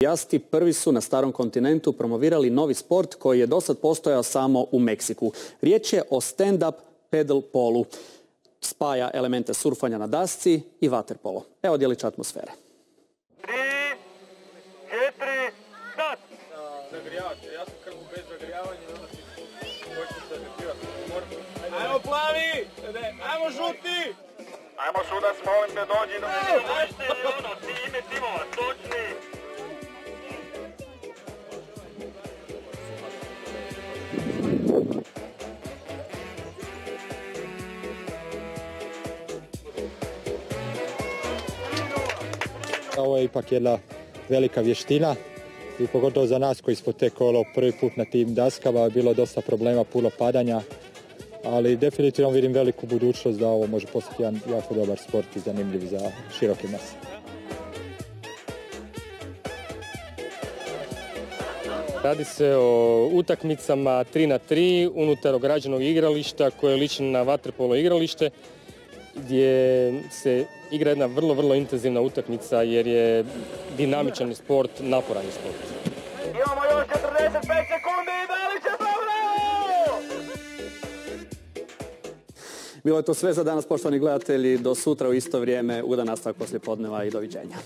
Entuziasti prvi su na starom kontinentu promovirali novi sport koji je dosad postojao samo u Meksiku. Riječ je o stand-up pedal polu. Spaja elemente surfanja na dasci i vaterpolo. Evo djelić atmosfere. 3, 4, start! Zagrijavate, ja sam kako bez zagrijavanja, onda si hoćete se zagrijavati. Ajmo plavi! Ajmo žuti! Ajmo sudac, molim te, dođi do mene. Znašte li ono, time timova, točni! Ovo je ipak jedna velika vještina i pogotovo za nas koji smo tek prvi put na tim daskama je bilo dosta problema, puno padanja, ali definitivno vidim veliku budućnost da ovo može postati jedan jako dobar sport i zanimljiv za široke mase. Radi se o utakmicama 3x3 unutar ograđenog igrališta koje liči na vaterpolo igralište, gdje se igra jedna vrlo intenzivna utakmica jer je dinamičan sport, naporan sport. Imamo još 45 sekundi i da li će dobro! Bilo je to sve za danas, poštovani gledatelji. Do sutra u isto vrijeme, ugodan nastavak poslijepodneva i doviđenja.